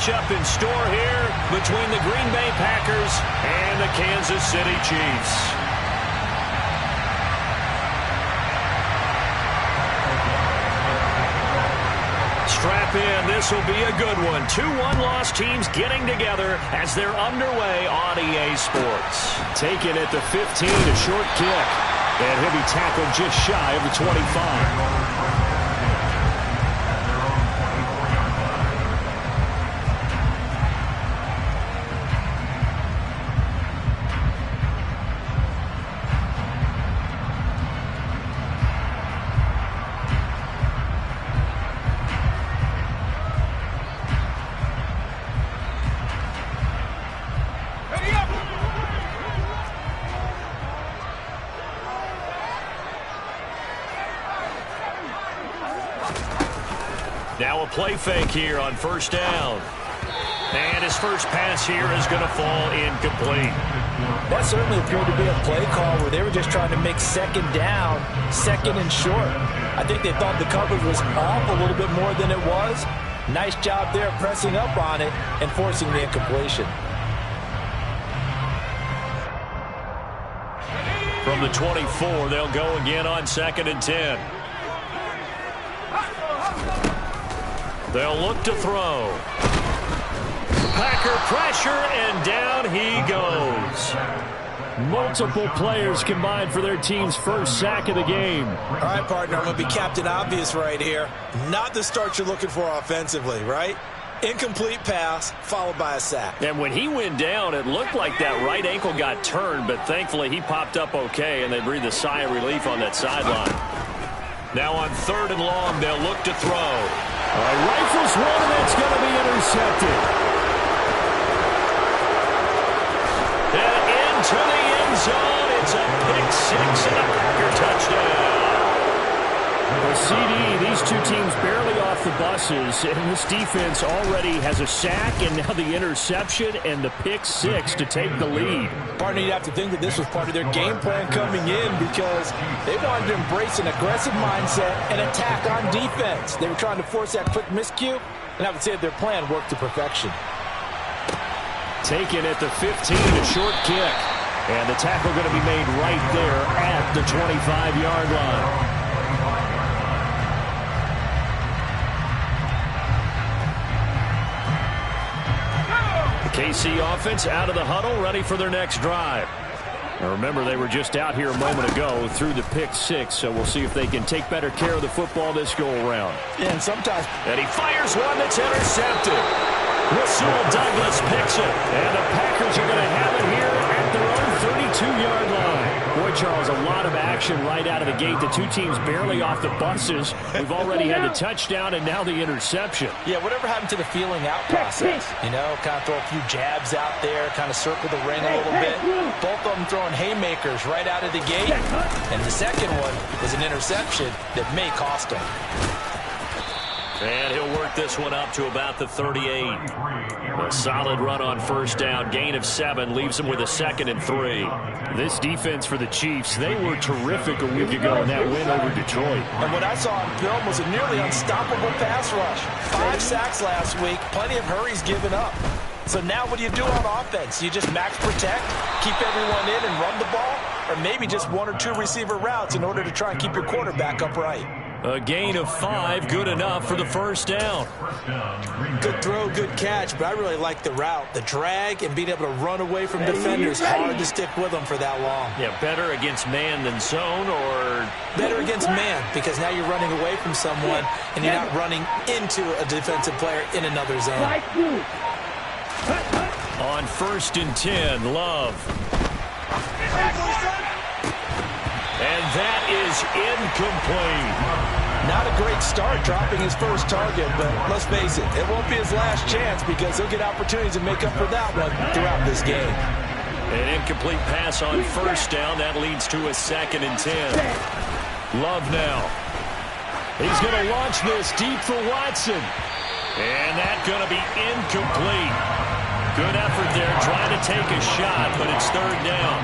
matchup in store here between the Green Bay Packers and the Kansas City Chiefs. Strap in. This will be a good one. 2 one-loss teams getting together as they're underway on EA Sports. Taken at the 15, a short kick. And he'll be tackled just shy of the 25. Now a play fake here on first down. And his first pass here is going to fall incomplete. That certainly appeared to be a play call where they were just trying to make second down, second and short. I think they thought the coverage was off a little bit more than it was. Nice job there pressing up on it and forcing the incompletion. From the 24, they'll go again on 2nd and 10. They'll look to throw. Packer pressure, and down he goes. Multiple players combined for their team's first sack of the game. All right, partner, I'm going to be Captain Obvious right here. Not the start you're looking for offensively, right? Incomplete pass, followed by a sack. And when he went down, it looked like that right ankle got turned, but thankfully he popped up okay, and they breathed a sigh of relief on that sideline. Now on 3rd and long, they'll look to throw. Rifles one, and that's going to be intercepted. And into the end zone. It's a pick-6 and a Packer touchdown. Well, CD, these two teams barely off the buses, and this defense already has a sack and now the interception and the pick-6 to take the lead. Partner, you'd have to think that this was part of their game plan coming in because they wanted to embrace an aggressive mindset and attack on defense. They were trying to force that quick miscue, and I would say that their plan worked to perfection. Taken at the 15, a short kick. And the tackle going to be made right there at the 25-yard line. KC offense out of the huddle, ready for their next drive. Now remember, they were just out here a moment ago through the pick-6, so we'll see if they can take better care of the football this go-around. Yeah, and sometimes... And he fires one that's intercepted. Rasul Douglas picks it, and the Packers are going to have it here at their own 32-yard line. Boy, Charles, a lot of action right out of the gate. The two teams barely off the buses. We've already had the touchdown and now the interception. Yeah, whatever happened to the feeling out process? You know, kind of throw a few jabs out there, kind of circle the ring a little bit. Both of them throwing haymakers right out of the gate. And the second one was an interception that may cost them. And he'll work this one up to about the 38. A solid run on first down. Gain of 7 leaves him with a 2nd and 3. This defense for the Chiefs, they were terrific a week ago in that win over Detroit. And what I saw on film was a nearly unstoppable pass rush. 5 sacks last week, plenty of hurries given up. So now what do you do on offense? You just max protect, keep everyone in and run the ball, or maybe just 1 or 2 receiver routes in order to try and keep your quarterback upright. A gain of 5, good enough for the first down. Good throw, good catch, but I really like the route. The drag and being able to run away from defenders, hard to stick with them for that long. Yeah, better against man than zone, or... Better against man, because now you're running away from someone and you're not running into a defensive player in another zone. On 1st and 10, Love. And that is incomplete. Not a great start dropping his first target, but let's face it, it won't be his last chance because he'll get opportunities to make up for that one throughout this game. An incomplete pass on first down. That leads to a 2nd and 10. Love now. He's going to launch this deep for Watson. And that's going to be incomplete. Good effort there, trying to take a shot, but it's third down.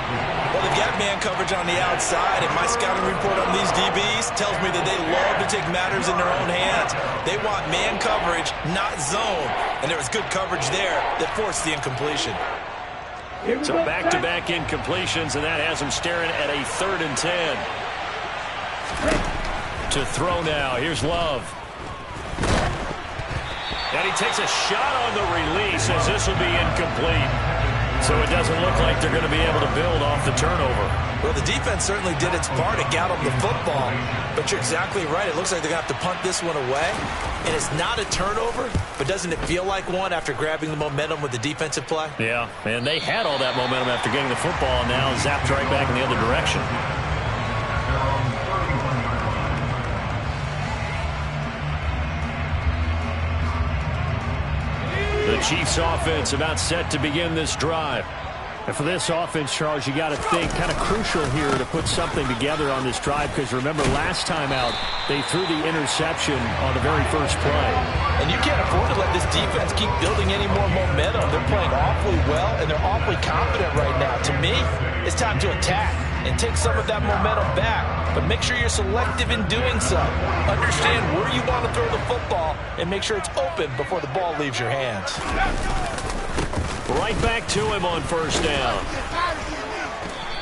Well, they've got man coverage on the outside, and my scouting report on these DBs tells me that they love to take matters in their own hands. They want man coverage, not zone, and there was good coverage there that forced the incompletion. So back-to-back incompletions, and that has them staring at a 3rd and 10. To throw now, here's Love. And he takes a shot on the release as this will be incomplete. So it doesn't look like they're going to be able to build off the turnover. Well, the defense certainly did its part to get them the football. But you're exactly right. It looks like they're going to have to punt this one away. And it's not a turnover, but doesn't it feel like one after grabbing the momentum with the defensive play? Yeah, and they had all that momentum after getting the football, and now zapped right back in the other direction. The Chiefs offense about set to begin this drive. And for this offense, Charles, you got to think kind of crucial here to put something together on this drive, because remember last time out they threw the interception on the very first play. And you can't afford to let this defense keep building any more momentum. They're playing awfully well, and they're awfully confident right now. To me, it's time to attack and take some of that momentum back, but make sure you're selective in doing so. Understand where you want to throw the football and make sure it's open before the ball leaves your hands. Right back to him on first down.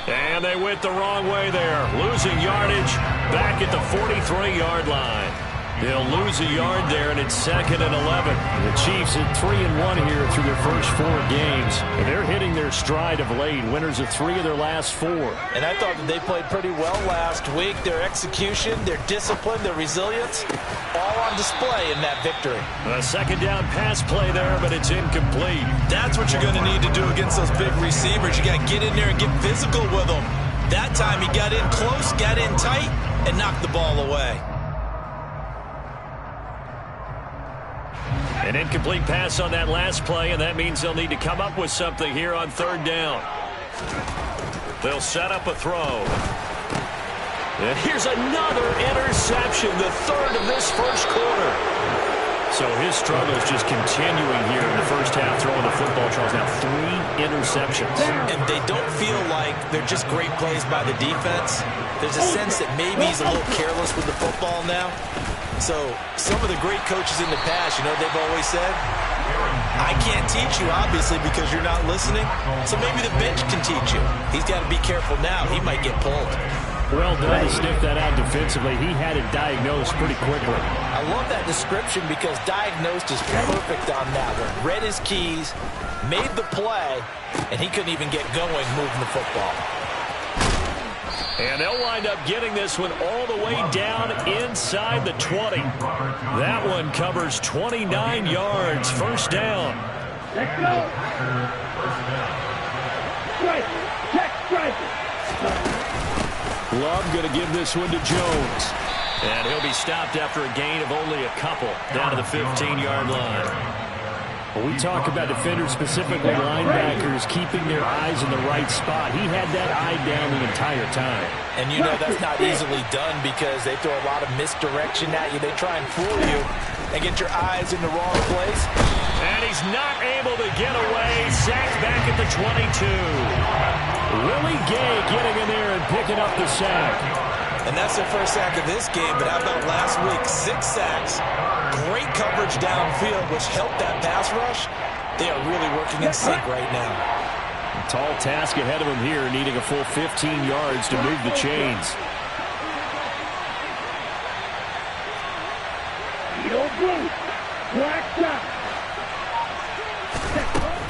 And they went the wrong way there. Losing yardage back at the 43-yard line. They'll lose a yard there, and it's 2nd and 11. The Chiefs at 3-1 here through their first 4 games. And they're hitting their stride of late. Winners of 3 of their last 4. And I thought that they played pretty well last week. Their execution, their discipline, their resilience, all on display in that victory. A 2nd down pass play there, but it's incomplete. That's what you're going to need to do against those big receivers. You got to get in there and get physical with them. That time he got in close, got in tight, and knocked the ball away. An incomplete pass on that last play, and that means they'll need to come up with something here on 3rd down. They'll set up a throw. And here's another interception, the 3rd of this first quarter. So his struggle is just continuing here in the first half, throwing the football. Charles, now 3 interceptions. And they don't feel like they're just great plays by the defense. There's a sense that maybe he's a little careless with the football now. So some of the great coaches in the past, you know, they've always said, I can't teach you, obviously, because you're not listening. So maybe the bench can teach you. He's got to be careful now. He might get pulled. Well done to sniff that out defensively. He had it diagnosed pretty quickly. I love that description because diagnosed is perfect on that one. Read his keys, made the play, and he couldn't even get going moving the football. And they'll wind up getting this one all the way down inside the 20. That one covers 29 yards. First down. Let's go. Strike. Check. Strike. Love going to give this one to Jones. And he'll be stopped after a gain of only a couple down to the 15-yard line. When we talk about defenders, specifically linebackers, keeping their eyes in the right spot, he had that eye down the entire time. And you know that's not easily done because they throw a lot of misdirection at you. They try and fool you and get your eyes in the wrong place. And he's not able to get away. Sacked back at the 22. Willie Gay getting in there and picking up the sack. And that's their first sack of this game, but how about last week? 6 sacks. Great coverage downfield, which helped that pass rush. They are really working in sync right now. A tall task ahead of them here, needing a full 15 yards to move the chains.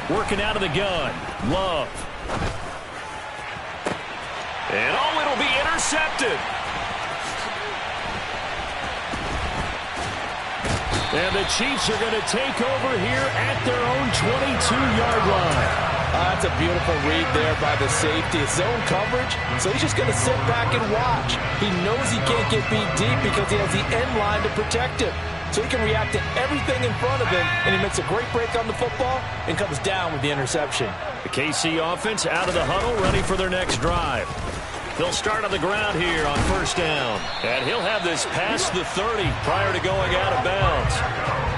Working out of the gun. Love. And oh, it'll be intercepted. And the Chiefs are going to take over here at their own 22-yard line. That's a beautiful read there by the safety. It's zone coverage, so he's just going to sit back and watch. He knows he can't get beat deep because he has the end line to protect him. So he can react to everything in front of him, and he makes a great break on the football and comes down with the interception. The KC offense out of the huddle, ready for their next drive. They'll start on the ground here on first down. And he'll have this past the 30 prior to going out of bounds.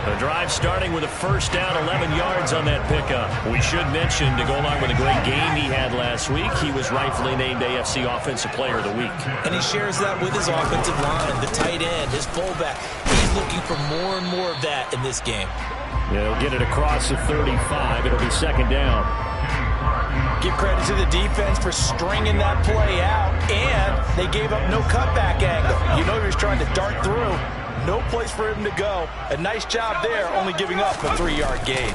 The drive starting with a first down, 11 yards on that pickup. We should mention, to go along with a great game he had last week, he was rightfully named AFC Offensive Player of the Week. And he shares that with his offensive line, the tight end, his fullback. He's looking for more and more of that in this game. They'll get it across the 35. It'll be second down. Give credit to the defense for stringing that play out, and they gave up no cutback angle. You know he was trying to dart through. No place for him to go. A nice job there, only giving up a 3-yard gain.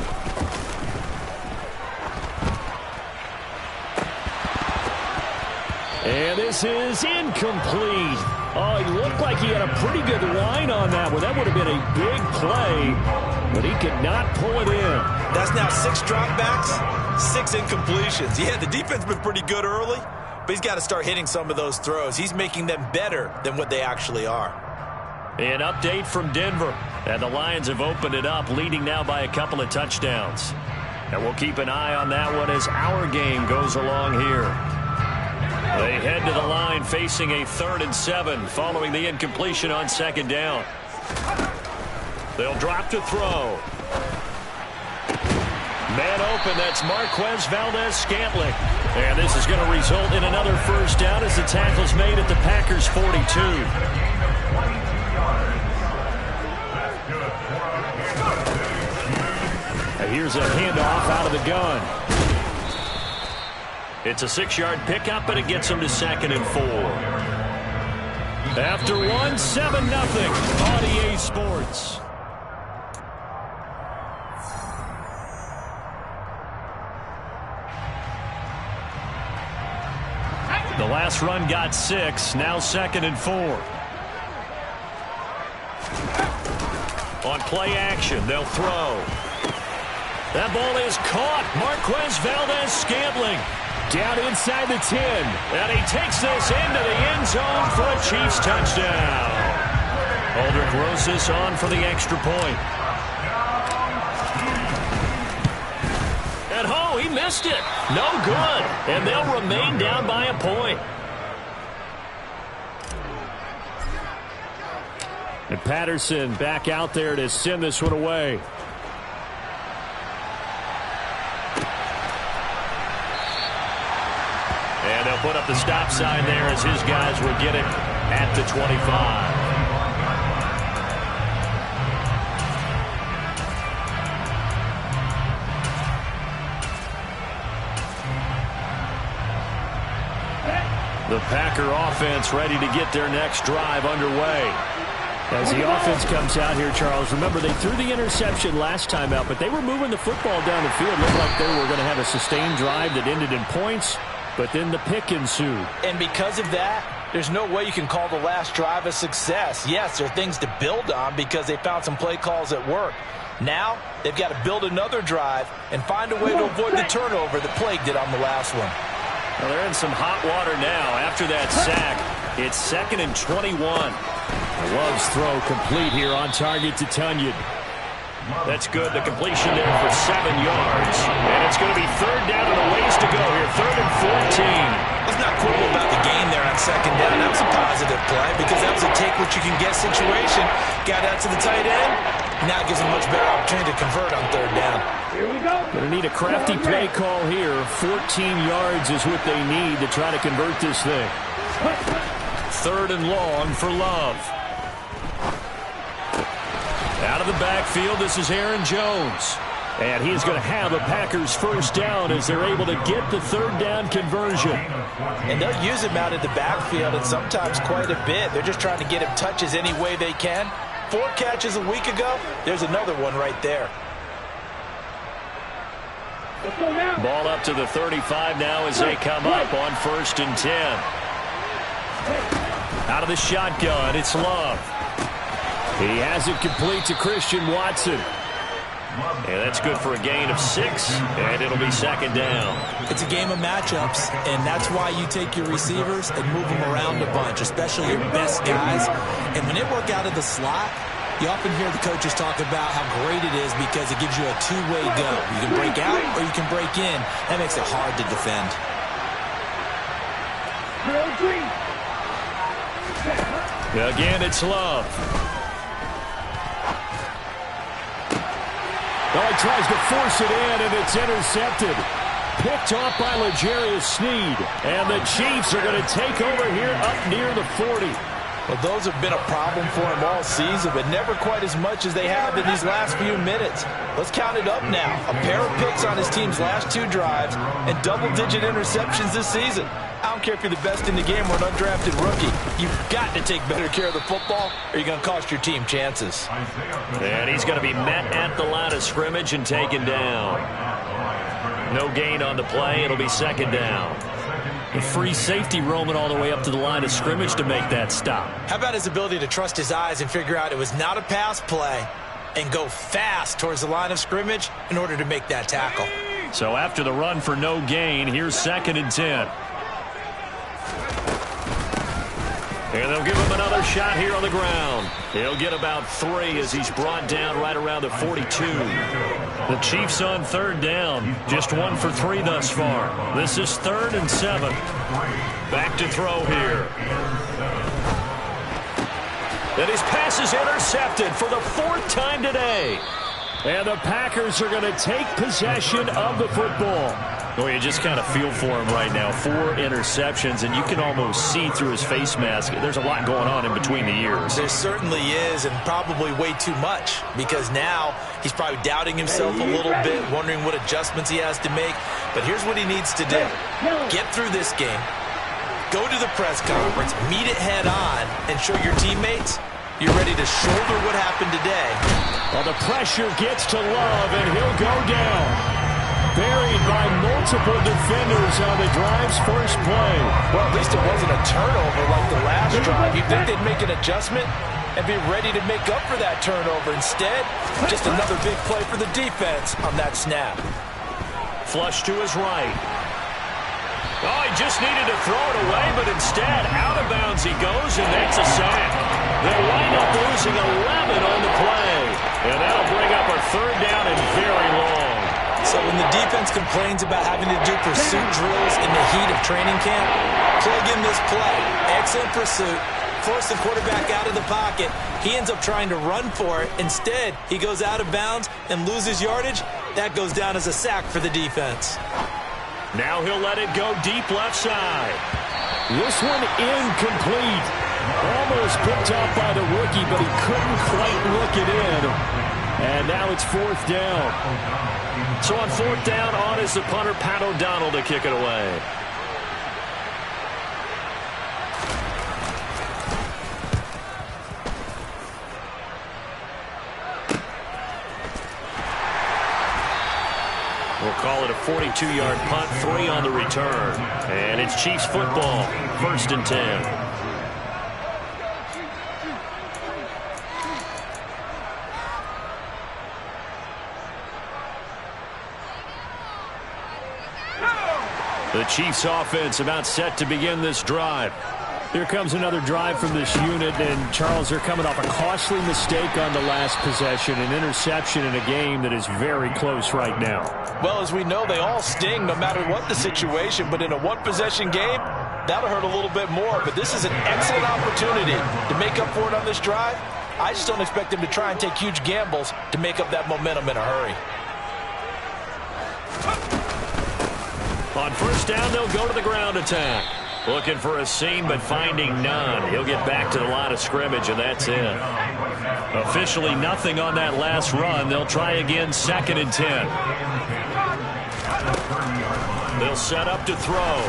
And this is incomplete. Oh, he looked like he had a pretty good line on that one. That would have been a big play, but he could not pull it in. That's now 6 dropbacks, 6 incompletions. Yeah, the defense has been pretty good early, but he's got to start hitting some of those throws. He's making them better than what they actually are. An update from Denver. And the Lions have opened it up, leading now by a couple of touchdowns. And we'll keep an eye on that one as our game goes along here. They head to the line facing a 3rd and 7 following the incompletion on second down. They'll drop to throw. Man open, that's Marquez Valdes-Scantling. And this is going to result in another first down as the tackle's made at the Packers' 42. Here's a handoff out of the gun. It's a 6-yard pickup, and it gets them to 2nd and 4. After 1, 7-0 on EA Sports. The last run got 6, now 2nd and 4. On play action, they'll throw. That ball is caught. Marquez Valdes-Scantling down inside the 10. And he takes this into the end zone for a Chiefs touchdown. Aldrick Rosas on for the extra point. And he missed it. No good. And they'll remain down by a point. And Patterson back out there to send this one away. And they'll put up the stop sign there as his guys will get it at the 25. The Packer offense ready to get their next drive underway. As the offense comes out here, Charles, remember they threw the interception last time out, but they were moving the football down the field. It looked like they were going to have a sustained drive that ended in points. But then the pick ensued. And because of that, there's no way you can call the last drive a success. Yes, there are things to build on because they found some play calls that work. Now, they've got to build another drive and find a way to avoid the turnover that plagued it on the last one. Well, they're in some hot water now. After that sack, it's 2nd and 21. Love's throw complete here on target to Tunyon. That's good. The completion there for 7 yards. And it's going to be 3rd down and a ways to go here. 3rd and 14. Let's not quibble about the gain there on 2nd down. That was a positive play because that was a take-what-you-can-get situation. Got out to the tight end. Now it gives them a much better opportunity to convert on 3rd down. Here we go. Going to need a crafty play call here. 14 yards is what they need to try to convert this thing. 3rd and long for Love. Out of the backfield, this is Aaron Jones. And he's going to have a Packers first down as they're able to get the 3rd down conversion. And they'll use him out of the backfield and sometimes quite a bit. They're just trying to get him touches any way they can. 4 catches a week ago, there's another one right there. Let's go now. Ball up to the 35 now as they come up on 1st and 10. Out of the shotgun, it's Love. He has it complete to Christian Watson. And that's good for a gain of 6, and it'll be 2nd down. It's a game of matchups, and that's why you take your receivers and move them around a bunch, especially your best guys. And when they work out of the slot, you often hear the coaches talk about how great it is because it gives you a two-way go. You can break out or you can break in. That makes it hard to defend. Again, it's Love. Oh, he tries to force it in, and it's intercepted. Picked off by L'Jarius Sneed. And the Chiefs are going to take over here up near the 40. Well, those have been a problem for him all season, but never quite as much as they have in these last few minutes. Let's count it up now. A pair of picks on his team's last 2 drives and double-digit interceptions this season. I don't care if you're the best in the game or an undrafted rookie. You've got to take better care of the football or you're going to cost your team chances. And he's going to be met at the line of scrimmage and taken down. No gain on the play. It'll be second down. A free safety roaming all the way up to the line of scrimmage to make that stop. How about his ability to trust his eyes and figure out it was not a pass play and go fast towards the line of scrimmage in order to make that tackle. So after the run for no gain, here's 2nd and 10. And they'll give him another shot here on the ground. He'll get about 3 as he's brought down right around the 42. The Chiefs on 3rd down. Just 1 for 3 thus far. This is 3rd and 7. Back to throw here. And his pass is intercepted for the 4th time today. And the Packers are going to take possession of the football. Well, you just kind of feel for him right now. 4 interceptions, and you can almost see through his face mask. There's a lot going on in between the ears. There certainly is, and probably way too much, because now he's probably doubting himself a little bit, wondering what adjustments he has to make. But here's what he needs to do. Get through this game, go to the press conference, meet it head on, and show your teammates you're ready to shoulder what happened today. Well, the pressure gets to Love, and he'll go down. Buried by multiple defenders on the drive's first play. Well, at least it wasn't a turnover like the last drive. You'd think they'd make an adjustment and be ready to make up for that turnover. Instead, just another big play for the defense on that snap. Flush to his right. Oh, he just needed to throw it away, but instead, out of bounds he goes, and that's a sack. They'll wind up losing 11 on the play. And that'll bring up a 3rd down and very long. So when the defense complains about having to do pursuit drills in the heat of training camp, plug in this play. Excellent pursuit. Force the quarterback out of the pocket. He ends up trying to run for it. Instead, he goes out of bounds and loses yardage. That goes down as a sack for the defense. Now he'll let it go deep left side. This one incomplete. Almost picked off by the rookie, but he couldn't quite look it in. And now it's 4th down. So on 4th down, on is the punter, Pat O'Donnell, to kick it away. We'll call it a 42-yard punt, 3 on the return. And it's Chiefs football, 1st and 10. The Chiefs offense about set to begin this drive. Here comes another drive from this unit, and Charles, they're coming off a costly mistake on the last possession, an interception in a game that is very close right now. Well, as we know, they all sting no matter what the situation, but in a 1-possession game, that'll hurt a little bit more. But this is an excellent opportunity to make up for it on this drive. I just don't expect them to try and take huge gambles to make up that momentum in a hurry. On 1st down, they'll go to the ground attack. Looking for a seam, but finding none. He'll get back to the line of scrimmage, and that's it. Officially nothing on that last run. They'll try again, 2nd and 10. They'll set up to throw.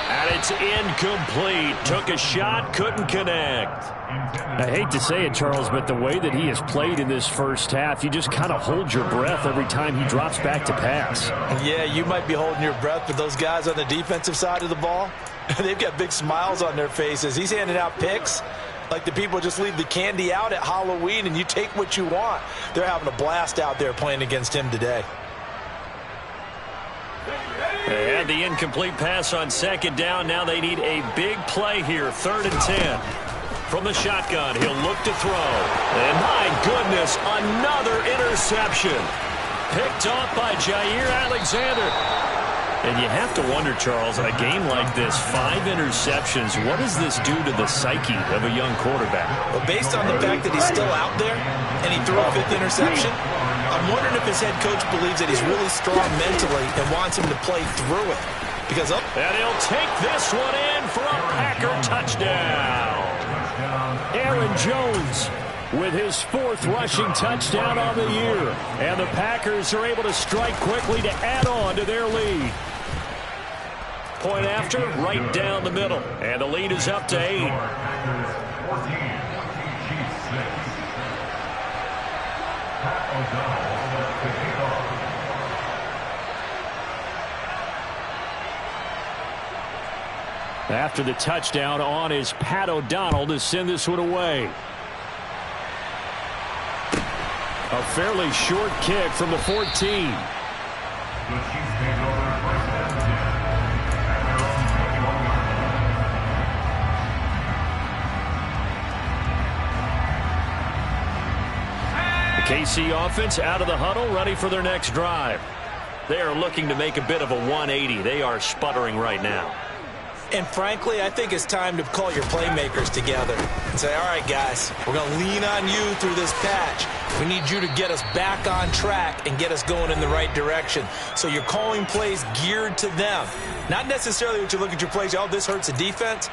And it's incomplete. Took a shot, couldn't connect. I hate to say it, Charles, but the way that he has played in this first half, you just kind of hold your breath every time he drops back to pass. Yeah, you might be holding your breath, but those guys on the defensive side of the ball, they've got big smiles on their faces. He's handing out picks like the people just leave the candy out at Halloween and you take what you want. They're having a blast out there playing against him today. They had the incomplete pass on 2nd down. Now they need a big play here, 3rd and 10. From the shotgun, he'll look to throw. And my goodness, another interception. Picked off by Jair Alexander. And you have to wonder, Charles, in a game like this, 5 interceptions, what does this do to the psyche of a young quarterback? Well, based on the fact that he's still out there and he threw a 5th interception, I'm wondering if his head coach believes that he's really strong mentally and wants him to play through it. Because and he'll take this one in for a Packer touchdown. Aaron Jones with his 4th rushing touchdown on the year. And the Packers are able to strike quickly to add on to their lead. Point after, right down the middle. And the lead is up to 8. After the touchdown, on is Pat O'Donnell to send this one away. A fairly short kick from the 14. The KC offense out of the huddle, ready for their next drive. They are looking to make a bit of a 180. They are sputtering right now. And frankly, I think it's time to call your playmakers together and say, all right, guys, we're going to lean on you through this patch. We need you to get us back on track and get us going in the right direction. So you're calling plays geared to them. Not necessarily that you look at your plays, oh, this hurts the defense.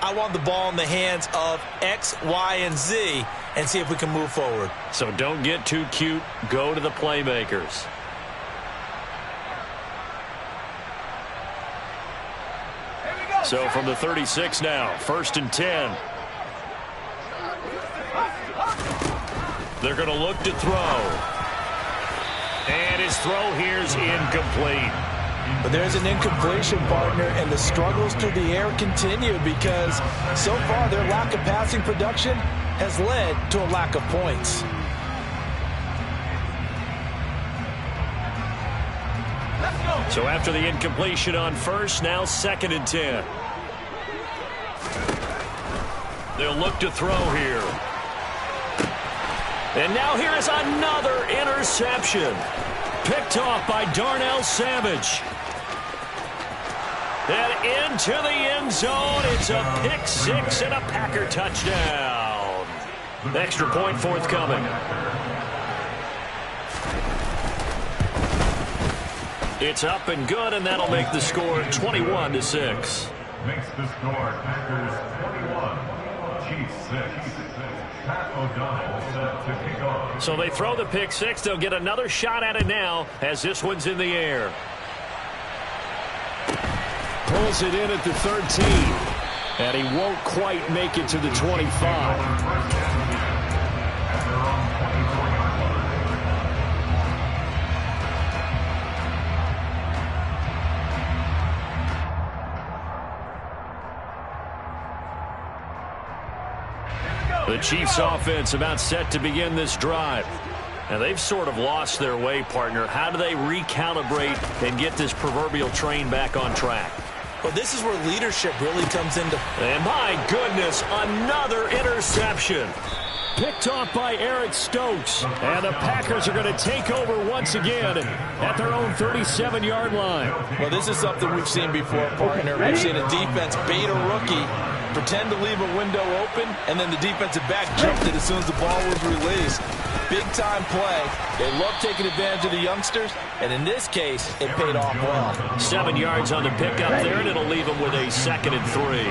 I want the ball in the hands of X, Y, and Z and see if we can move forward. So don't get too cute. Go to the playmakers. So from the 36 now, 1st and 10. They're going to look to throw. And his throw here's incomplete. But there's an incompletion, partner, and the struggles through the air continue because so far their lack of passing production has led to a lack of points. So after the incompletion on 1st, now 2nd and 10. They'll look to throw here. And now here is another interception. Picked off by Darnell Savage. And into the end zone. It's a pick 6 and a Packer touchdown. Extra point forthcoming. It's up and good, and that'll make the score 21-6. Makes the score Packers 21, Chiefs 6. Pat O'Donnell set to kick off. So they throw the pick 6. They'll get another shot at it now as this one's in the air. Pulls it in at the 13. And he won't quite make it to the 25. The Chiefs offense about set to begin this drive. And they've sort of lost their way, partner. How do they recalibrate and get this proverbial train back on track? Well, this is where leadership really comes into. And my goodness, another interception. Picked off by Eric Stokes. And the Packers are going to take over once again at their own 37-yard line. Well, this is something we've seen before, partner. We've seen a defense bait a rookie, pretend to leave a window open, and then the defensive back jumped it as soon as the ball was released. Big-time play. They love taking advantage of the youngsters, and in this case, it paid off well. 7 yards on the pickup there, and it'll leave them with a 2nd and 3.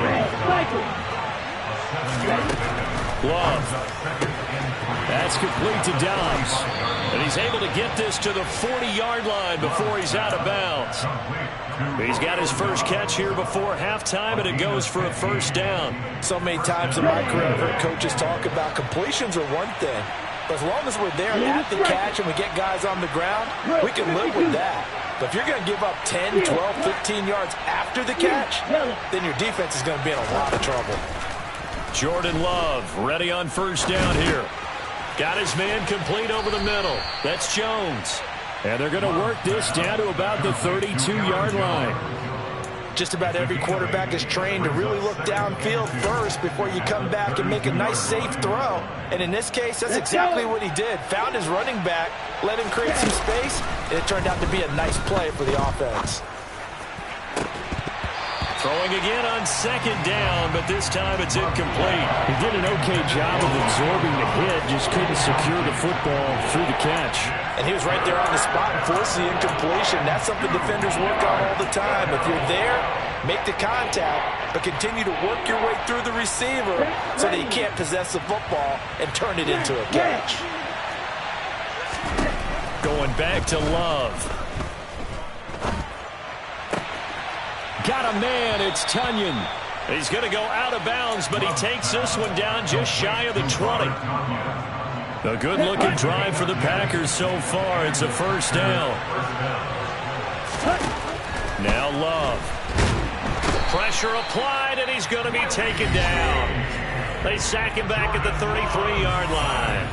Love. That's complete to Dobbs. And he's able to get this to the 40-yard line before he's out of bounds. He's got his first catch here before halftime, and it goes for a 1st down. So many times in my career, I've heard coaches talk about completions are one thing. But as long as we're there at the catch and we get guys on the ground, we can live with that. But if you're going to give up 10, 12, 15 yards after the catch, then your defense is going to be in a lot of trouble. Jordan Love ready on 1st down here. Got his man complete over the middle. That's Jones. And they're going to work this down to about the 32-yard line. Just about every quarterback is trained to really look downfield first before you come back and make a nice, safe throw. And in this case, that's exactly what he did. Found his running back, let him create some space, and it turned out to be a nice play for the offense. Throwing again on second down, but this time it's incomplete. He did an okay job of absorbing the hit, just couldn't secure the football through the catch. And he was right there on the spot and forced the incompletion. That's something defenders work on all the time. If you're there, make the contact, but continue to work your way through the receiver so that he can't possess the football and turn it into a catch. Going back to Love. Got a man, it's Tunyon. He's going to go out of bounds, but he takes this one down just shy of the 20. A good-looking drive for the Packers so far. It's a first down. Now Love. Pressure applied, and he's going to be taken down. They sack him back at the 33-yard line.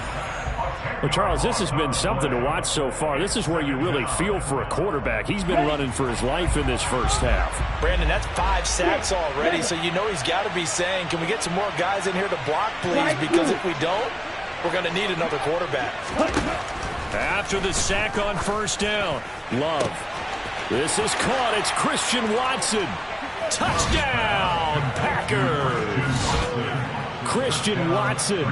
Well, Charles, this has been something to watch so far. This is where you really feel for a quarterback. He's been running for his life in this first half. Brandon, that's 5 sacks already, so you know he's got to be saying, can we get some more guys in here to block, please? Because if we don't, we're going to need another quarterback. After the sack on first down, Love. This is caught. It's Christian Watson. Touchdown, Packers. Christian Watson,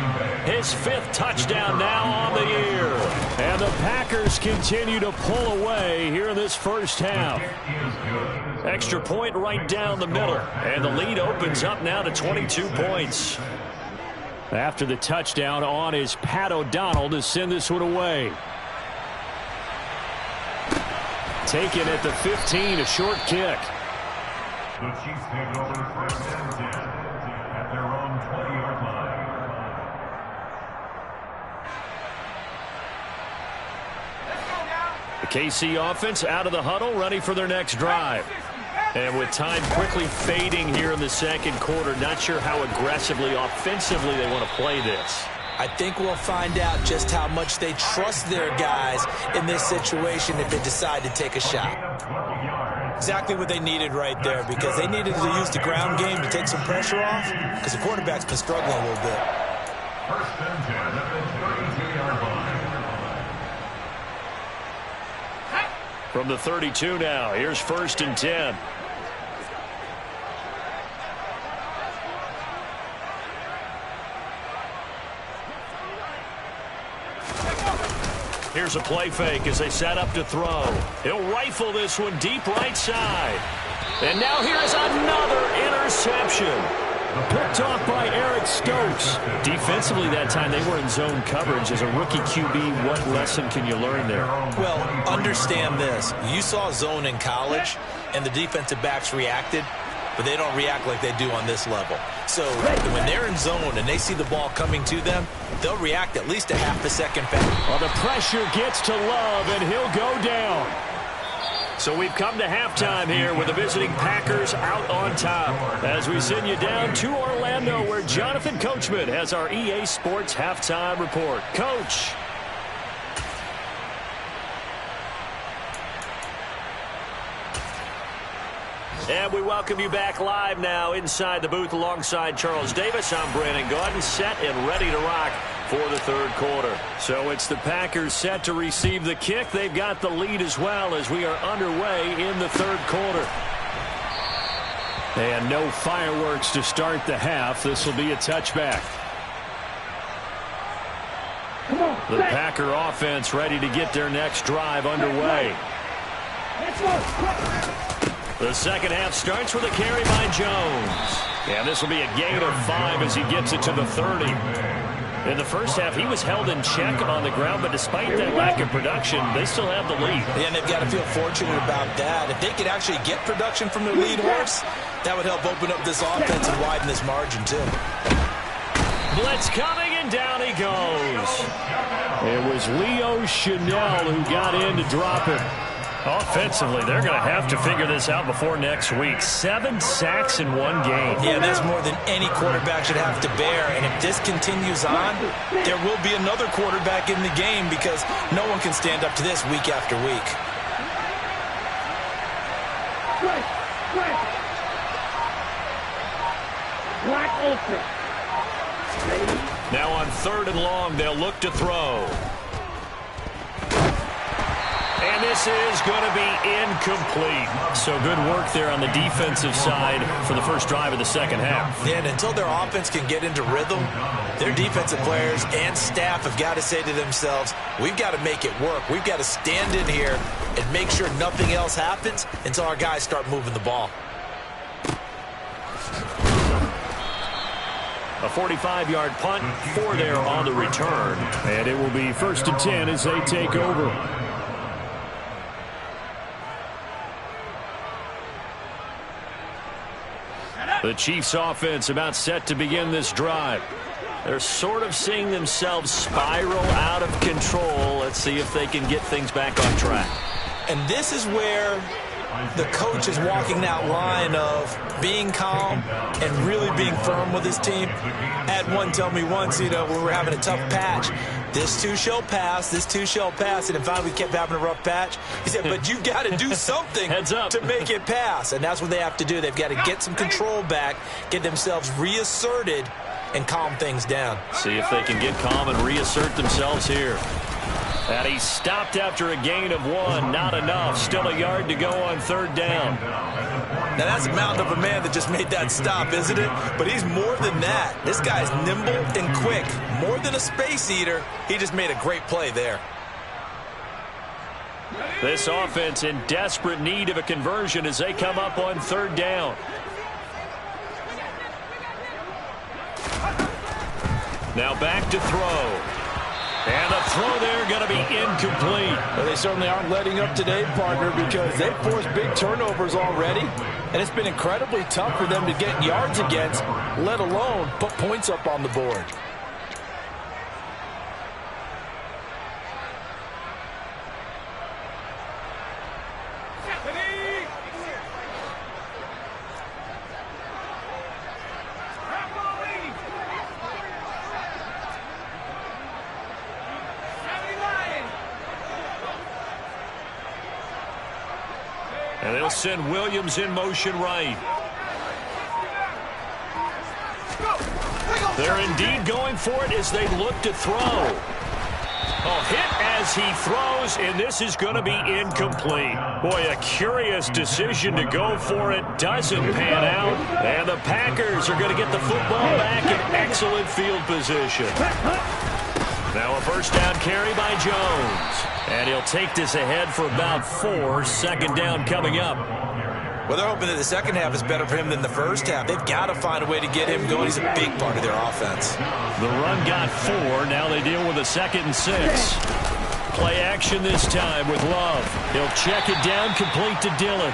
his 5th touchdown now on the year. And the Packers continue to pull away here in this first half. Extra point right down the middle. And the lead opens up now to 22 points. After the touchdown on is Pat O'Donnell to send this one away. Taken at the 15, a short kick. The Chiefs take over first and 10 at their own 20-yard line. The KC offense out of the huddle, ready for their next drive. And with time quickly fading here in the second quarter, not sure how aggressively, offensively they want to play this. I think we'll find out just how much they trust their guys in this situation if they decide to take a shot. Exactly what they needed right there, because they needed to use the ground game to take some pressure off, because the quarterback's been struggling a little bit. First and 10 at the 32-yard line. From the 32 now, here's first and 10. Here's a play fake as they set up to throw. He'll rifle this one deep right side. And now here's another interception. Picked off by Eric Stokes. Defensively that time, they were in zone coverage. As a rookie QB, what lesson can you learn there? Well, understand this. You saw zone in college, and the defensive backs reacted, but they don't react like they do on this level. So when they're in zone and they see the ball coming to them, they'll react at least a half a second fast. Well, the pressure gets to Love, and he'll go down. So we've come to halftime here with the visiting Packers out on top. As we send you down to Orlando, where Jonathan Coachman has our EA Sports halftime report. Coach. And we welcome you back live now inside the booth alongside Charles Davis. I'm Brandon Gaudin, set and ready to rock for the third quarter. So it's the Packers set to receive the kick. They've got the lead as well as we are underway in the third quarter. And no fireworks to start the half. This will be a touchback. The Packer offense ready to get their next drive underway. The second half starts with a carry by Jones. And this will be a gain of 5 as he gets it to the 30. In the first half, he was held in check on the ground, but despite that lack of production, they still have the lead. Yeah, and they've got to feel fortunate about that. If they could actually get production from their lead horse, that would help open up this offense and widen this margin, too. Blitz coming, and down he goes. It was Leo Chanel who got in to drop it. Offensively, they're going to have to figure this out before next week. 7 sacks in one game. Yeah, that's more than any quarterback should have to bear. And if this continues on, there will be another quarterback in the game because no one can stand up to this week after week. Now on 3rd and long, they'll look to throw. And this is going to be incomplete. So good work there on the defensive side for the first drive of the second half. Yeah, and until their offense can get into rhythm, their defensive players and staff have got to say to themselves, we've got to make it work. We've got to stand in here and make sure nothing else happens until our guys start moving the ball. A 45-yard punt, 4 there on the return. And it will be 1st and 10 as they take over. The Chiefs offense about set to begin this drive. They're sort of seeing themselves spiral out of control. Let's see if they can get things back on track. And this is where the coach is walking that line of being calm and really being firm with his team. I had one tell me once, when we were having a tough patch, this too shall pass, this too shall pass. And finally we kept having a rough patch. He said, but you've got to do something to make it pass. And that's what they have to do. They've got to get some control back, get themselves reasserted, and calm things down. See if they can get calm and reassert themselves here. And he stopped after a gain of 1. Not enough. Still a yard to go on 3rd down. Now, that's a mountain of a man that just made that stop, isn't it? But he's more than that. This guy's nimble and quick. More than a space eater. He just made a great play there. This offense in desperate need of a conversion as they come up on 3rd down. Now back to throw. And the throw there going to be incomplete. Well, they certainly aren't letting up today, partner, because they've forced big turnovers already. And it's been incredibly tough for them to get yards against, let alone put points up on the board. And they'll send Williams in motion right. They're indeed going for it as they look to throw. Hit as he throws, and this is going to be incomplete. Boy, a curious decision to go for it. Doesn't pan out. And the Packers are going to get the football back in excellent field position. Now a first down carry by Jones. And he'll take this ahead for about 4. 2nd down coming up. Well, they're hoping that the second half is better for him than the first half. They've got to find a way to get him going. He's a big part of their offense. The run got 4. Now they deal with a 2nd and 6. Play action this time with Love. He'll check it down, complete to Dillon.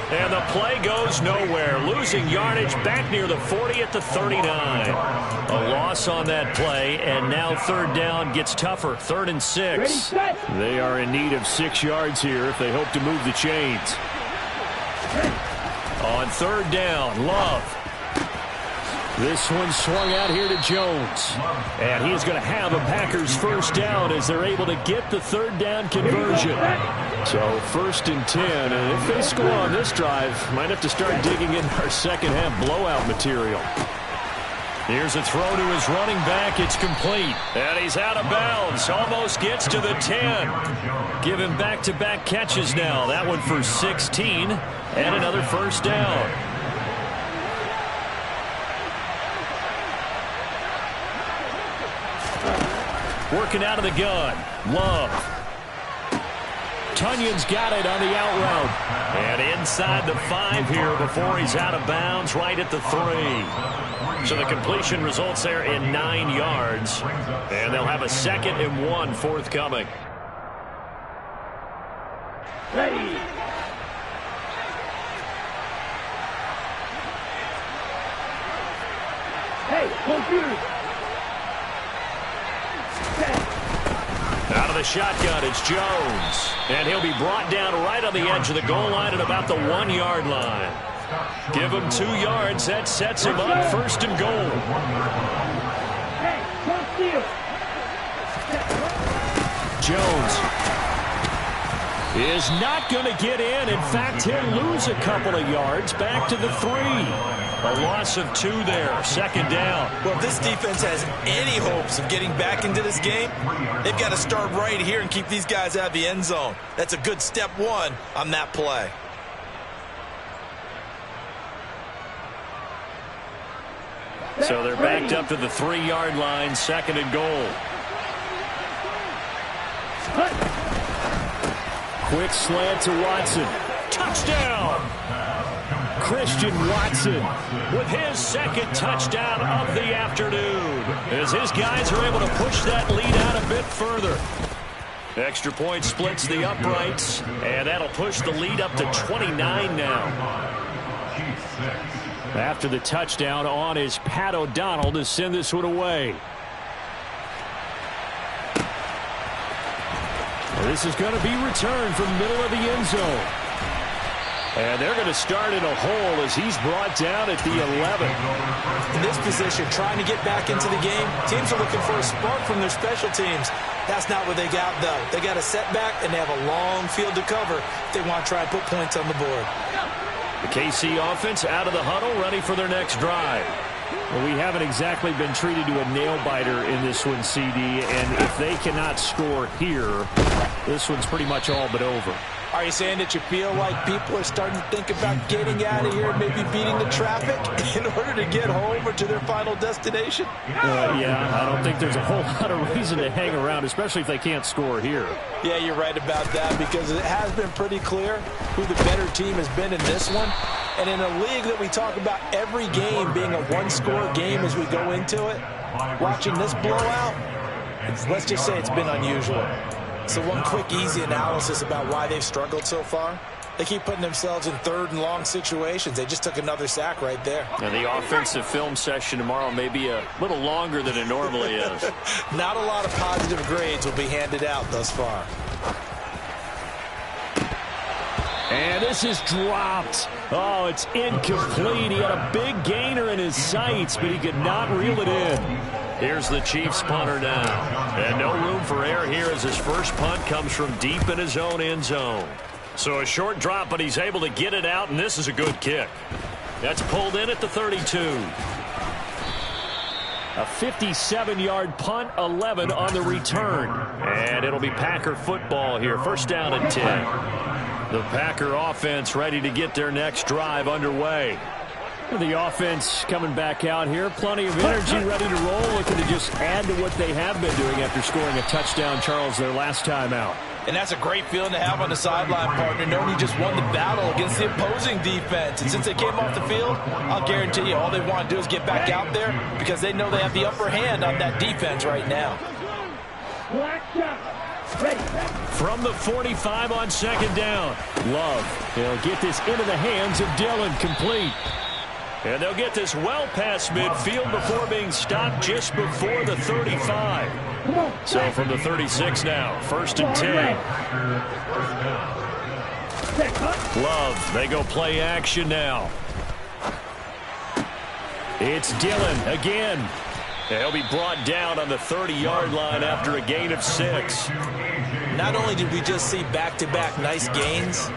And the play goes nowhere. Losing yardage back near the 40 at the 39. A loss on that play, and now 3rd down gets tougher. 3rd and 6. They are in need of 6 yards here if they hope to move the chains. On 3rd down, Love. This one swung out here to Jones. And he is going to have a Packers first down as they're able to get the 3rd down conversion. So 1st and 10. And if they score on this drive, might have to start digging in our second half blowout material. Here's a throw to his running back. It's complete. And he's out of bounds. Almost gets to the 10. Give him back-to-back catches now. That one for 16. And another first down. Working out of the gun. Love. Tunyon's got it on the out route. And inside the 5 here before he's out of bounds right at the 3. So the completion results there in 9 yards. And they'll have a 2nd and 1 forthcoming. Ready. Hey, computer. Out of the shotgun, it's Jones. And he'll be brought down right on the edge of the goal line at about the 1-yard line. Give him 2 yards. That sets him up 1st and goal. Hey, don't steal. Jones is not going to get in. In fact, he'll lose a couple of yards back to the 3. A loss of 2 there. Second down. Well, if this defense has any hopes of getting back into this game, they've got to start right here and keep these guys out of the end zone. That's a good step one on that play. So they're backed up to the 3-yard line, second and goal. Quick slant to Watson. Touchdown! Christian Watson with his second touchdown of the afternoon as his guys are able to push that lead out a bit further. Extra point splits the uprights, and that'll push the lead up to 29 now. After the touchdown, on is Pat O'Donnell to send this one away. This is going to be returned from middle of the end zone. And they're going to start in a hole as he's brought down at the 11. In this position, trying to get back into the game, teams are looking for a spark from their special teams. That's not what they got, though. They got a setback, and they have a long field to cover if they want to try and put points on the board. The KC offense out of the huddle, ready for their next drive. Well, we haven't exactly been treated to a nail-biter in this one, CD, and if they cannot score here, this one's pretty much all but over. Are you saying that you feel like people are starting to think about getting out of here and maybe beating the traffic in order to get home or to their final destination? Yeah, I don't think there's a whole lot of reason to hang around, especially if they can't score here. Yeah, you're right about that because it has been pretty clear who the better team has been in this one. And in a league that we talk about every game being a one-score game as we go into it, watching this blowout, let's just say it's been unusual. So one quick, easy analysis about why they've struggled so far. They keep putting themselves in third and long situations. They just took another sack right there. And the offensive film session tomorrow may be a little longer than it normally is. Not a lot of positive grades will be handed out thus far. And this is dropped. Oh, it's incomplete. He had a big gainer in his sights, but he could not reel it in. Here's the Chiefs punter now. And no room for error here as his first punt comes from deep in his own end zone. So a short drop, but he's able to get it out, and this is a good kick. That's pulled in at the 32. A 57-yard punt, 11 on the return. And it'll be Packer football here. First down and 10. The Packer offense ready to get their next drive underway. The offense coming back out here. Plenty of energy, ready to roll, looking to just add to what they have been doing after scoring a touchdown, Charles, their last time out. And that's a great feeling to have on the sideline, partner, knowing you just won the battle against the opposing defense. And since they came off the field, I'll guarantee you all they want to do is get back out there because they know they have the upper hand on that defense right now. From the 45 on second down. Love. They'll get this into the hands of Dillon, complete. And they'll get this well past midfield before being stopped just before the 35. So from the 36 now, first and 10. Love, they go play action now. It's Dillon again. He'll be brought down on the 30-yard line after a gain of 6. Not only did we just see back-to-back nice gains,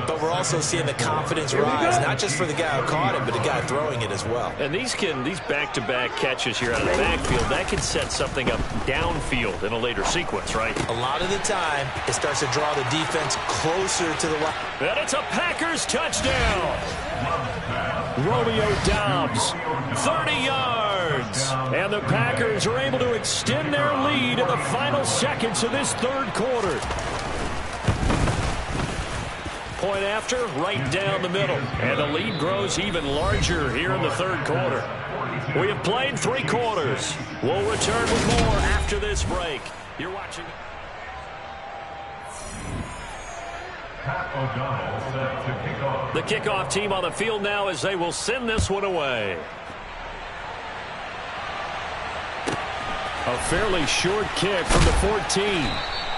but we're also seeing the confidence rise, not just for the guy who caught it, but the guy throwing it as well. And these back-to-back catches here out of the backfield, that can set something up downfield in a later sequence, right? A lot of the time, it starts to draw the defense closer to the line. And it's a Packers touchdown. Romeo Doubs, 30 yards. And the Packers are able to extend their lead in the final seconds of this third quarter. Point after, right down the middle. And the lead grows even larger here in the third quarter. We have played 3 quarters. We'll return with more after this break. You're watching. Pat O'Donnell set to kick off. The kickoff team on the field now as they will send this one away. A fairly short kick from the 14.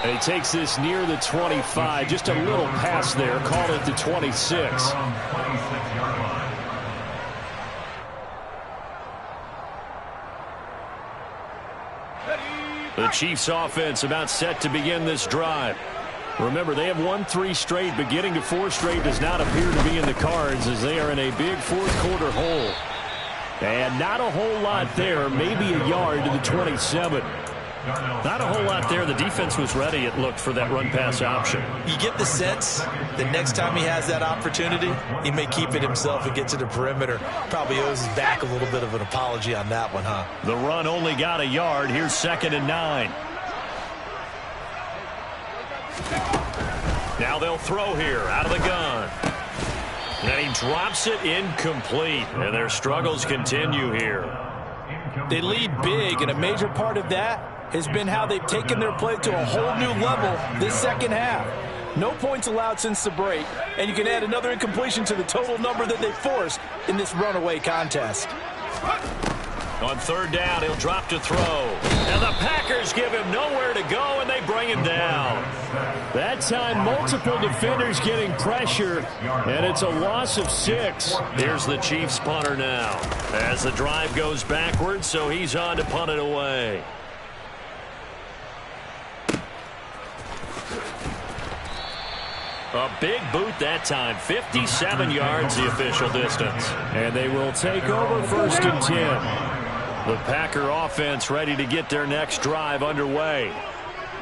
And he takes this near the 25. Just a little pass there. Call it the 26. The Chiefs offense about set to begin this drive. Remember, they have won 3 straight, but getting to 4 straight does not appear to be in the cards as they are in a big fourth-quarter hole. And not a whole lot there, maybe a yard to the 27. Not a whole lot there. The defense was ready, it looked, for that run-pass option. You get the sense that next time he has that opportunity, he may keep it himself and get to the perimeter. Probably owes his back a little bit of an apology on that one, huh? The run only got a yard. Here's 2nd and 9. Now they'll throw here out of the gun. And he drops it incomplete. And their struggles continue here. They lead big, and a major part of that has been how they've taken their play to a whole new level this second half. No points allowed since the break, and you can add another incompletion to the total number that they forced in this runaway contest. On 3rd down, he'll drop to throw. And the Packers give him nowhere to go, and they bring him down. That time, multiple defenders getting pressure, and it's a loss of 6. Here's the Chiefs punter now as the drive goes backwards, so he's on to punt it away. A big boot that time. 57 yards the official distance. And they will take over 1st and 10. The Packer offense ready to get their next drive underway.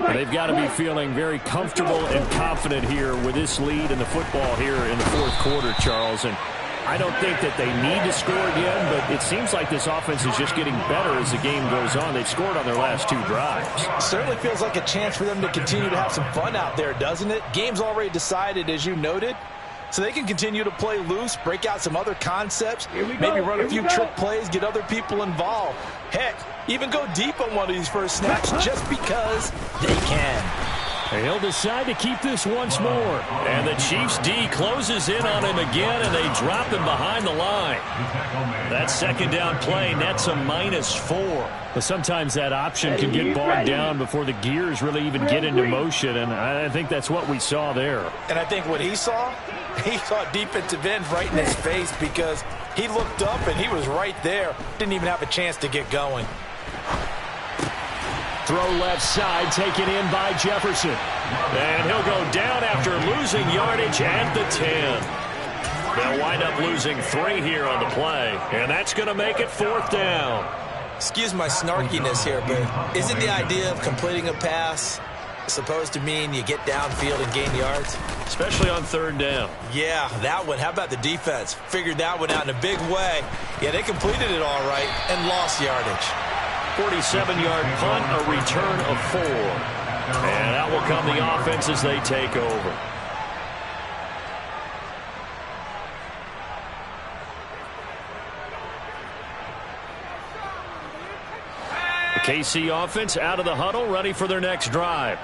And they've got to be feeling very comfortable and confident here with this lead in the football here in the 4th quarter, Charles. And I don't think that they need to score again, but it seems like this offense is just getting better as the game goes on. They've scored on their last 2 drives. Certainly feels like a chance for them to continue to have some fun out there, doesn't it? Game's already decided, as you noted. So they can continue to play loose, break out some other concepts, maybe run a few trick plays, get other people involved. Heck, even go deep on one of these first snaps just because they can. And he'll decide to keep this once more. And the Chiefs D closes in on him again, and they drop him behind the line. That 2nd down play nets a -4. But sometimes that option can get bogged down before the gears really even get into motion, and I think that's what we saw there. And I think what he saw defensive end right in his face because he looked up and he was right there. Didn't even have a chance to get going. Throw left side, taken in by Jefferson. And he'll go down after losing yardage at the 10. They'll wind up losing 3 here on the play, and that's going to make it 4th down. Excuse my snarkiness here, but isn't the idea of completing a pass supposed to mean you get downfield and gain yards? Especially on 3rd down. Yeah, that one. How about the defense? Figured that one out in a big way. Yeah, they completed it all right and lost yardage. 47-yard punt, a return of 4. And out will come the offense as they take over. The KC offense out of the huddle, ready for their next drive.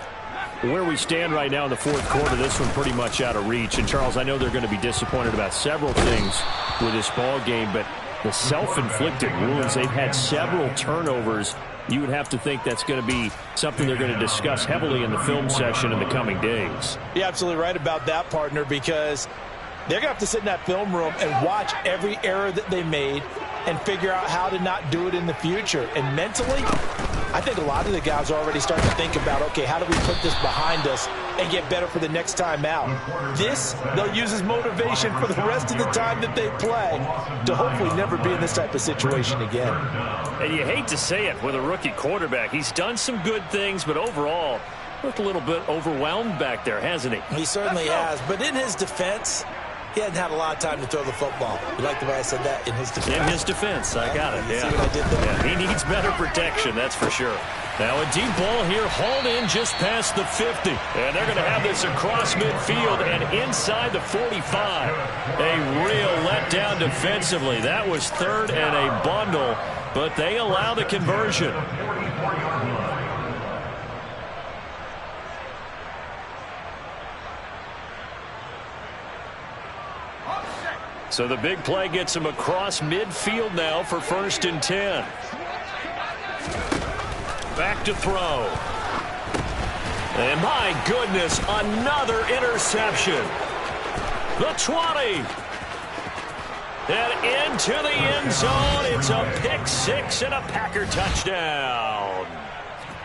Where we stand right now in the 4th quarter, this one pretty much out of reach. And, Charles, I know they're going to be disappointed about several things with this ball game, but the self-inflicted wounds, they've had several turnovers. You would have to think that's going to be something they're going to discuss heavily in the film session in the coming days. You're absolutely right about that, partner, because they're going to have to sit in that film room and watch every error that they made and figure out how to not do it in the future. And mentally, I think a lot of the guys are already starting to think about, okay, how do we put this behind us and get better for the next time out? This, they'll use as motivation for the rest of the time that they play to hopefully never be in this type of situation again. And you hate to say it with a rookie quarterback. He's done some good things, but overall, looked a little bit overwhelmed back there, hasn't he? He certainly has. But in his defense, he hadn't had a lot of time to throw the football. You like the way I said that? In his defense. In his defense. I got it. Yeah. See what I did there? Yeah, he needs better protection, that's for sure. Now a deep ball here, hauled in just past the 50. And they're going to have this across midfield and inside the 45. A real letdown defensively. That was 3rd and a bundle, but they allow the conversion. So the big play gets him across midfield now for 1st and 10. Back to throw. And my goodness, another interception. The 20. And into the end zone. It's a pick 6 and a Packer touchdown.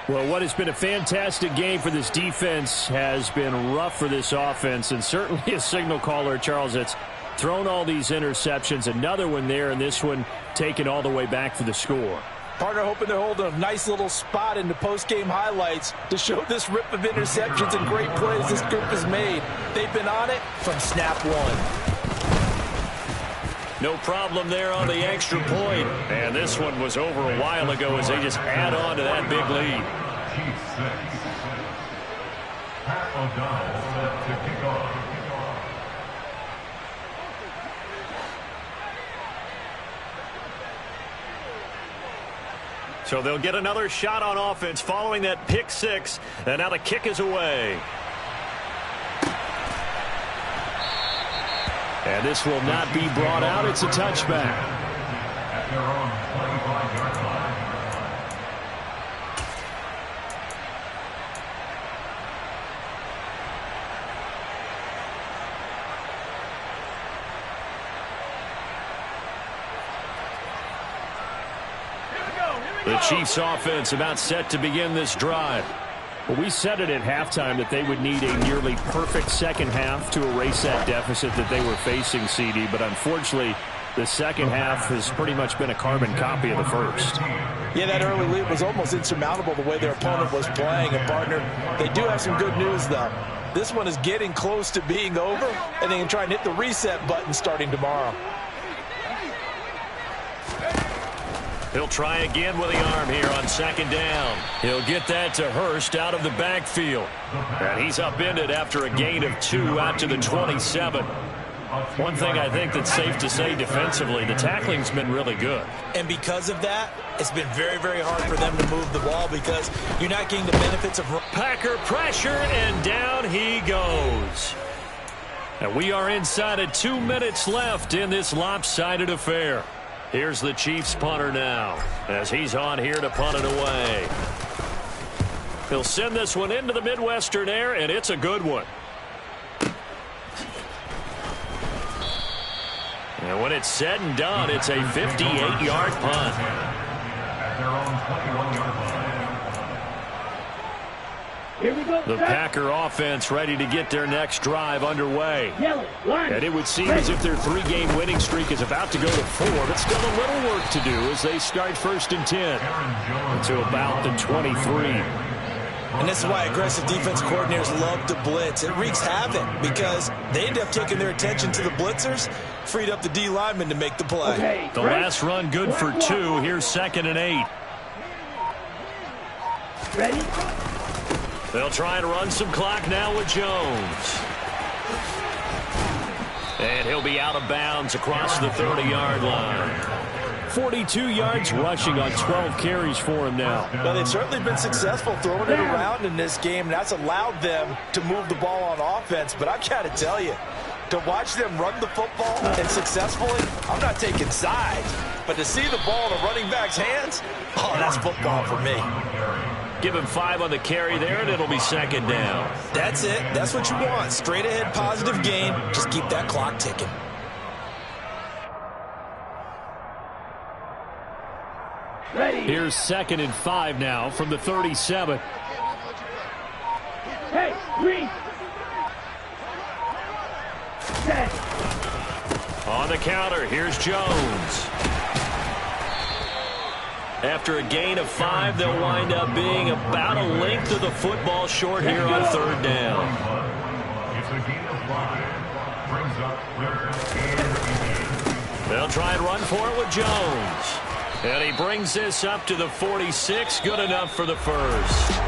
Well, what has been a fantastic game for this defense has been rough for this offense, and certainly a signal caller, Charles, that's thrown all these interceptions. Another one there, and this one taken all the way back for the score. Partner hoping to hold a nice little spot in the post-game highlights to show this rip of interceptions and great plays this group has made. They've been on it from snap one. No problem there on the extra point. And this one was over a while ago as they just add on to that big lead. Chiefs 6. Pat O'Donnell set to kick off. So they'll get another shot on offense following that pick six. And now the kick is away. And this will not be brought out. It's a touchback. At their own 25-yard line. The Chiefs offense about set to begin this drive. Well, we said it at halftime that they would need a nearly perfect second half to erase that deficit that they were facing, CD. But unfortunately, the second half has pretty much been a carbon copy of the first. Yeah, that early lead was almost insurmountable the way their opponent was playing. And, partner, they do have some good news, though. This one is getting close to being over, and they can try and hit the reset button starting tomorrow. He'll try again with the arm here on second down. He'll get that to Hurst out of the backfield. And he's upended after a gain of 2 out to the 27. One thing I think that's safe to say defensively, the tackling's been really good. And because of that, it's been very, very hard for them to move the ball because you're not getting the benefits of... Packer pressure, and down he goes. And we are inside of 2 minutes left in this lopsided affair. Here's the Chiefs punter now as he's on here to punt it away. He'll send this one into the Midwestern air, and it's a good one. And when it's said and done, it's a 58-yard punt. At their own 21-yard line. Here we go. The Packer offense ready to get their next drive underway. And it would seem as if their 3-game winning streak is about to go to 4, but still a little work to do as they start 1st and 10 to about the 23. And this is why aggressive defense coordinators love to blitz. It wreaks havoc because they end up taking their attention to the blitzers, freed up the D lineman to make the play. Okay, The last run good for 2. Here's 2nd and 8. ready? They'll try and run some clock now with Jones. And he'll be out of bounds across the 30-yard line. 42 yards rushing on 12 carries for him now. Well, they've certainly been successful throwing it around in this game, and that's allowed them to move the ball on offense. But I've got to tell you, to watch them run the football and successfully, I'm not taking sides, but to see the ball in a running back's hands, oh, that's football for me. Give him 5 on the carry there, and it'll be 2nd down. That's it. That's what you want. Straight ahead positive gain. Just keep that clock ticking. Ready. Here's 2nd and 5 now from the 37. Hey, green. Set. On the counter, here's Jones. After a gain of 5, they'll wind up being about a length of the football short here on 3rd down. It's a gain of 5. Brings up 3rd and 8. They'll try and run for it with Jones. And he brings this up to the 46. Good enough for the first.